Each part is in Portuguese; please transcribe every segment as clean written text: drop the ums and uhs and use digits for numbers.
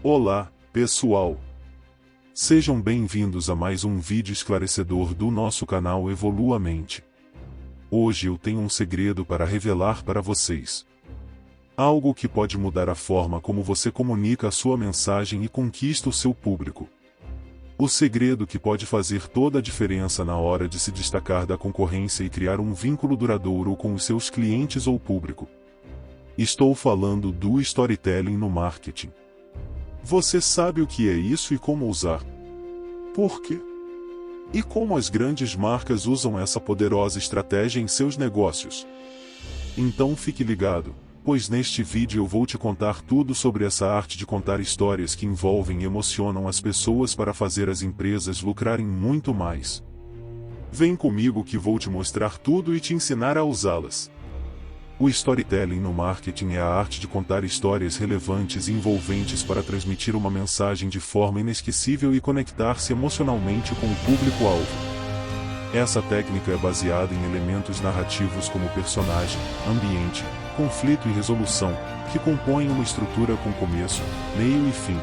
Olá, pessoal! Sejam bem-vindos a mais um vídeo esclarecedor do nosso canal Evolua Mente. Hoje eu tenho um segredo para revelar para vocês. Algo que pode mudar a forma como você comunica a sua mensagem e conquista o seu público. O segredo que pode fazer toda a diferença na hora de se destacar da concorrência e criar um vínculo duradouro com os seus clientes ou público. Estou falando do storytelling no marketing. Você sabe o que é isso e como usar? Por quê? E como as grandes marcas usam essa poderosa estratégia em seus negócios? Então fique ligado, pois neste vídeo eu vou te contar tudo sobre essa arte de contar histórias que envolvem e emocionam as pessoas para fazer as empresas lucrarem muito mais. Vem comigo que vou te mostrar tudo e te ensinar a usá-las. O storytelling no marketing é a arte de contar histórias relevantes e envolventes para transmitir uma mensagem de forma inesquecível e conectar-se emocionalmente com o público-alvo. Essa técnica é baseada em elementos narrativos como personagem, ambiente, conflito e resolução, que compõem uma estrutura com começo, meio e fim.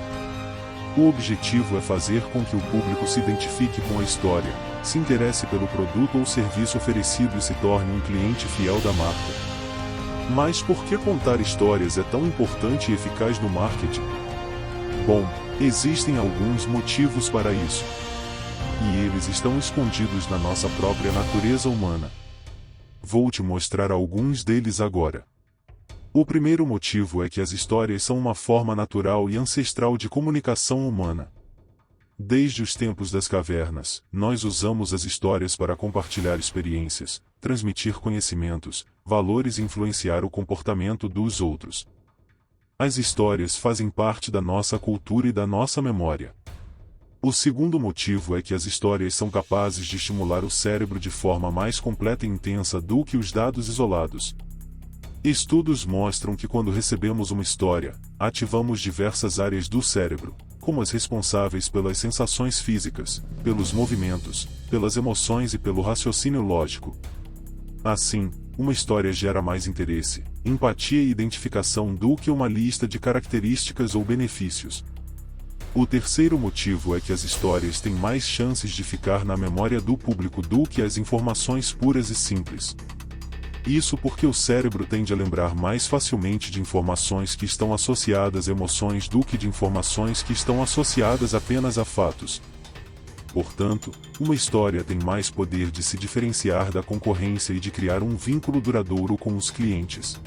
O objetivo é fazer com que o público se identifique com a história, se interesse pelo produto ou serviço oferecido e se torne um cliente fiel da marca. Mas por que contar histórias é tão importante e eficaz no marketing? Bom, existem alguns motivos para isso. E eles estão escondidos na nossa própria natureza humana. Vou te mostrar alguns deles agora. O primeiro motivo é que as histórias são uma forma natural e ancestral de comunicação humana. Desde os tempos das cavernas, nós usamos as histórias para compartilhar experiências, transmitir conhecimentos, valores e influenciar o comportamento dos outros. As histórias fazem parte da nossa cultura e da nossa memória. O segundo motivo é que as histórias são capazes de estimular o cérebro de forma mais completa e intensa do que os dados isolados. Estudos mostram que quando recebemos uma história, ativamos diversas áreas do cérebro, como as responsáveis pelas sensações físicas, pelos movimentos, pelas emoções e pelo raciocínio lógico. Assim, uma história gera mais interesse, empatia e identificação do que uma lista de características ou benefícios. O terceiro motivo é que as histórias têm mais chances de ficar na memória do público do que as informações puras e simples. Isso porque o cérebro tende a lembrar mais facilmente de informações que estão associadas a emoções do que de informações que estão associadas apenas a fatos. Portanto, uma história tem mais poder de se diferenciar da concorrência e de criar um vínculo duradouro com os clientes.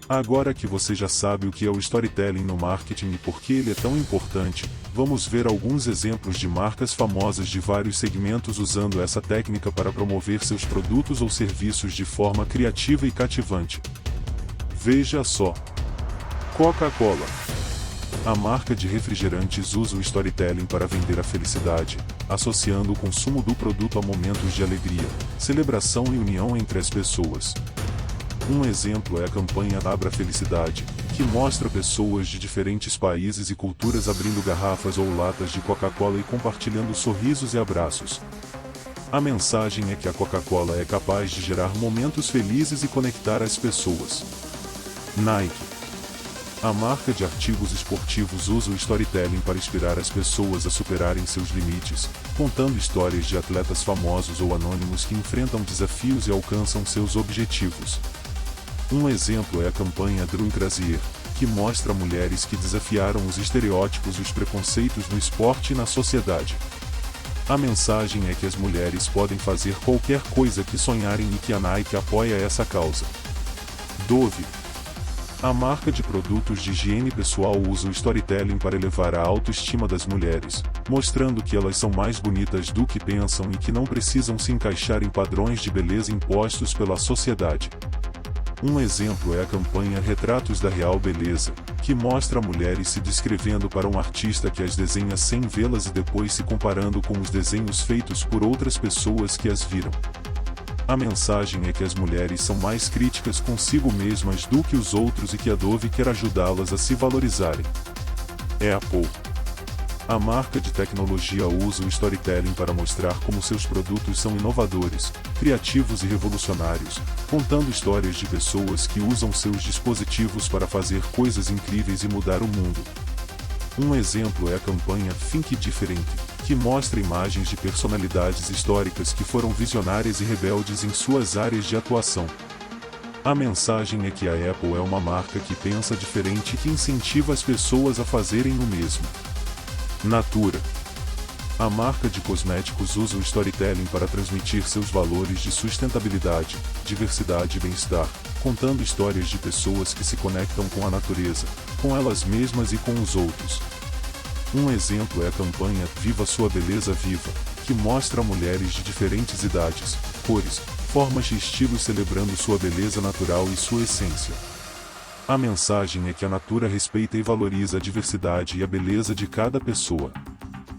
Agora que você já sabe o que é o storytelling no marketing e por que ele é tão importante, vamos ver alguns exemplos de marcas famosas de vários segmentos usando essa técnica para promover seus produtos ou serviços de forma criativa e cativante. Veja só. Coca-Cola. A marca de refrigerantes usa o storytelling para vender a felicidade, associando o consumo do produto a momentos de alegria, celebração e união entre as pessoas. Um exemplo é a campanha Abra Felicidade, que mostra pessoas de diferentes países e culturas abrindo garrafas ou latas de Coca-Cola e compartilhando sorrisos e abraços. A mensagem é que a Coca-Cola é capaz de gerar momentos felizes e conectar as pessoas. Nike. A marca de artigos esportivos usa o storytelling para inspirar as pessoas a superarem seus limites, contando histórias de atletas famosos ou anônimos que enfrentam desafios e alcançam seus objetivos. Um exemplo é a campanha Drew Grazier, que mostra mulheres que desafiaram os estereótipos e os preconceitos no esporte e na sociedade. A mensagem é que as mulheres podem fazer qualquer coisa que sonharem e que a Nike apoia essa causa. Dove. A marca de produtos de higiene pessoal usa o storytelling para elevar a autoestima das mulheres, mostrando que elas são mais bonitas do que pensam e que não precisam se encaixar em padrões de beleza impostos pela sociedade. Um exemplo é a campanha Retratos da Real Beleza, que mostra mulheres se descrevendo para um artista que as desenha sem vê-las e depois se comparando com os desenhos feitos por outras pessoas que as viram. A mensagem é que as mulheres são mais críticas consigo mesmas do que os outros e que a Dove quer ajudá-las a se valorizarem. Apple. A marca de tecnologia usa o storytelling para mostrar como seus produtos são inovadores, criativos e revolucionários, contando histórias de pessoas que usam seus dispositivos para fazer coisas incríveis e mudar o mundo. Um exemplo é a campanha Think Different, que mostra imagens de personalidades históricas que foram visionárias e rebeldes em suas áreas de atuação. A mensagem é que a Apple é uma marca que pensa diferente e que incentiva as pessoas a fazerem o mesmo. Natura. A marca de cosméticos usa o storytelling para transmitir seus valores de sustentabilidade, diversidade e bem-estar, contando histórias de pessoas que se conectam com a natureza, com elas mesmas e com os outros. Um exemplo é a campanha Viva Sua Beleza Viva, que mostra mulheres de diferentes idades, cores, formas e estilos celebrando sua beleza natural e sua essência. A mensagem é que a Natura respeita e valoriza a diversidade e a beleza de cada pessoa.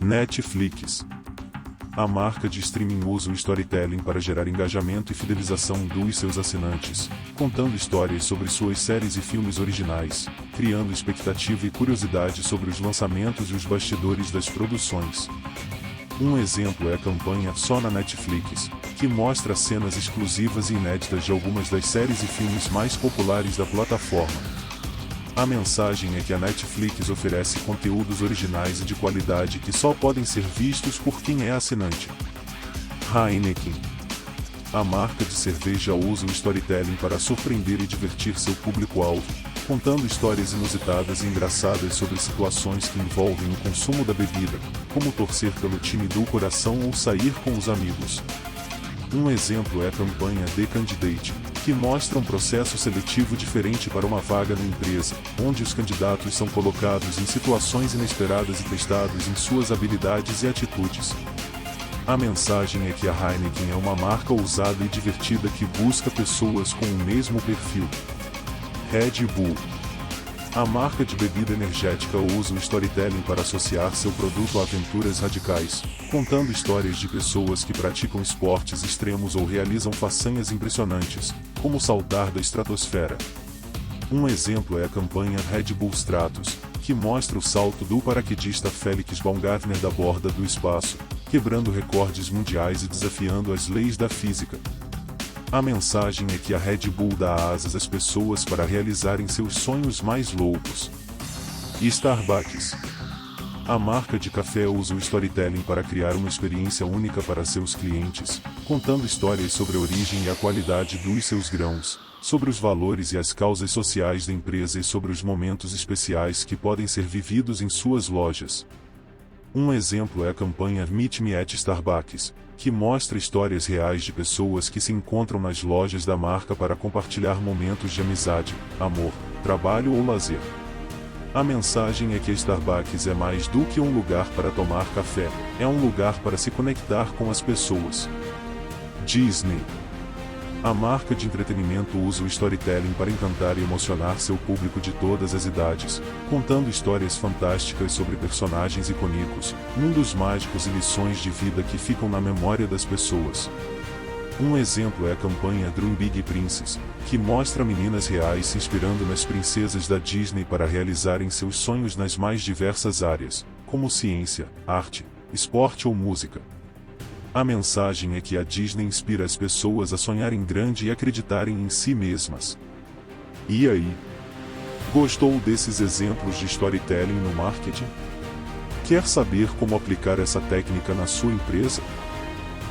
Netflix. A marca de streaming usa o storytelling para gerar engajamento e fidelização dos seus assinantes, contando histórias sobre suas séries e filmes originais, criando expectativa e curiosidade sobre os lançamentos e os bastidores das produções. Um exemplo é a campanha Só na Netflix, que mostra cenas exclusivas e inéditas de algumas das séries e filmes mais populares da plataforma. A mensagem é que a Netflix oferece conteúdos originais e de qualidade que só podem ser vistos por quem é assinante. Heineken. A marca de cerveja usa o storytelling para surpreender e divertir seu público-alvo, contando histórias inusitadas e engraçadas sobre situações que envolvem o consumo da bebida, como torcer pelo time do coração ou sair com os amigos. Um exemplo é a campanha The Candidate, que mostra um processo seletivo diferente para uma vaga na empresa, onde os candidatos são colocados em situações inesperadas e testados em suas habilidades e atitudes. A mensagem é que a Heineken é uma marca ousada e divertida que busca pessoas com o mesmo perfil. Red Bull. A marca de bebida energética usa o storytelling para associar seu produto a aventuras radicais, contando histórias de pessoas que praticam esportes extremos ou realizam façanhas impressionantes, como saltar da estratosfera. Um exemplo é a campanha Red Bull Stratos, que mostra o salto do paraquedista Felix Baumgartner da borda do espaço, quebrando recordes mundiais e desafiando as leis da física. A mensagem é que a Red Bull dá asas às pessoas para realizarem seus sonhos mais loucos. Starbucks. A marca de café usa o storytelling para criar uma experiência única para seus clientes, contando histórias sobre a origem e a qualidade dos seus grãos, sobre os valores e as causas sociais da empresa e sobre os momentos especiais que podem ser vividos em suas lojas. Um exemplo é a campanha Meet Me at Starbucks, que mostra histórias reais de pessoas que se encontram nas lojas da marca para compartilhar momentos de amizade, amor, trabalho ou lazer. A mensagem é que a Starbucks é mais do que um lugar para tomar café, é um lugar para se conectar com as pessoas. Disney. A marca de entretenimento usa o storytelling para encantar e emocionar seu público de todas as idades, contando histórias fantásticas sobre personagens icônicos, mundos mágicos e lições de vida que ficam na memória das pessoas. Um exemplo é a campanha Dream Big Princess, que mostra meninas reais se inspirando nas princesas da Disney para realizarem seus sonhos nas mais diversas áreas, como ciência, arte, esporte ou música. A mensagem é que a Disney inspira as pessoas a sonharem grande e acreditarem em si mesmas. E aí? Gostou desses exemplos de storytelling no marketing? Quer saber como aplicar essa técnica na sua empresa?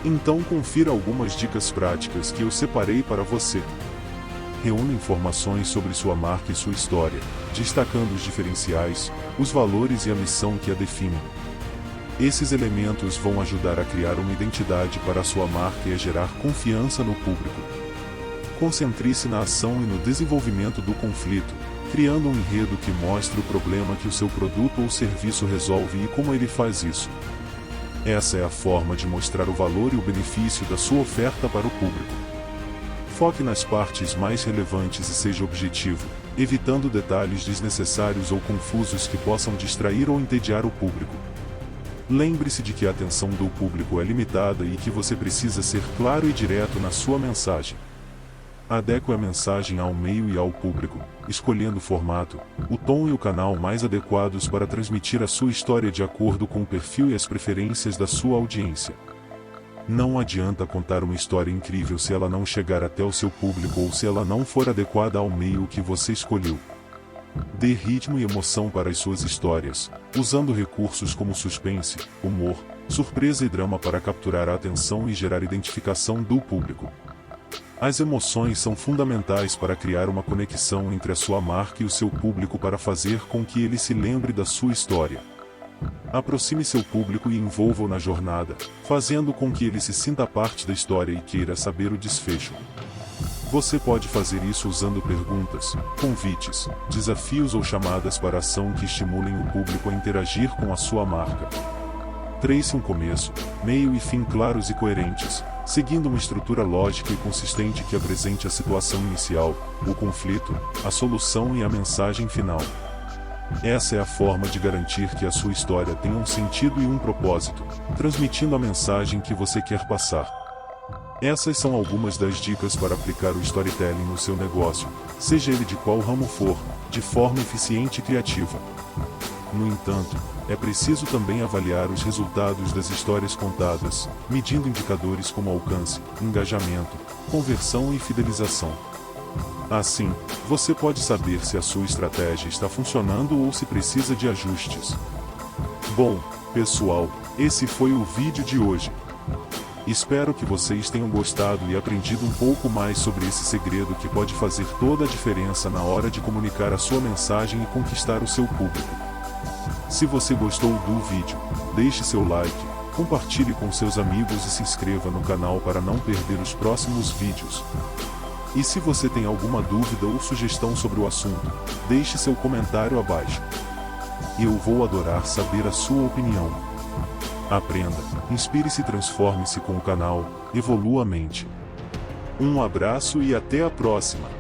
Então confira algumas dicas práticas que eu separei para você. Reúna informações sobre sua marca e sua história, destacando os diferenciais, os valores e a missão que a definem. Esses elementos vão ajudar a criar uma identidade para a sua marca e a gerar confiança no público. Concentre-se na ação e no desenvolvimento do conflito, criando um enredo que mostre o problema que o seu produto ou serviço resolve e como ele faz isso. Essa é a forma de mostrar o valor e o benefício da sua oferta para o público. Foque nas partes mais relevantes e seja objetivo, evitando detalhes desnecessários ou confusos que possam distrair ou entediar o público. Lembre-se de que a atenção do público é limitada e que você precisa ser claro e direto na sua mensagem. Adeque a mensagem ao meio e ao público, escolhendo o formato, o tom e o canal mais adequados para transmitir a sua história de acordo com o perfil e as preferências da sua audiência. Não adianta contar uma história incrível se ela não chegar até o seu público ou se ela não for adequada ao meio que você escolheu. Dê ritmo e emoção para as suas histórias, usando recursos como suspense, humor, surpresa e drama para capturar a atenção e gerar identificação do público. As emoções são fundamentais para criar uma conexão entre a sua marca e o seu público para fazer com que ele se lembre da sua história. Aproxime seu público e envolva-o na jornada, fazendo com que ele se sinta parte da história e queira saber o desfecho. Você pode fazer isso usando perguntas, convites, desafios ou chamadas para ação que estimulem o público a interagir com a sua marca. Trace um começo, meio e fim claros e coerentes, seguindo uma estrutura lógica e consistente que apresente a situação inicial, o conflito, a solução e a mensagem final. Essa é a forma de garantir que a sua história tenha um sentido e um propósito, transmitindo a mensagem que você quer passar. Essas são algumas das dicas para aplicar o storytelling no seu negócio, seja ele de qual ramo for, de forma eficiente e criativa. No entanto, é preciso também avaliar os resultados das histórias contadas, medindo indicadores como alcance, engajamento, conversão e fidelização. Assim, você pode saber se a sua estratégia está funcionando ou se precisa de ajustes. Bom, pessoal, esse foi o vídeo de hoje. Espero que vocês tenham gostado e aprendido um pouco mais sobre esse segredo que pode fazer toda a diferença na hora de comunicar a sua mensagem e conquistar o seu público. Se você gostou do vídeo, deixe seu like, compartilhe com seus amigos e se inscreva no canal para não perder os próximos vídeos. E se você tem alguma dúvida ou sugestão sobre o assunto, deixe seu comentário abaixo. Eu vou adorar saber a sua opinião. Aprenda, inspire-se e transforme-se com o canal Evolua Mente. Um abraço e até a próxima!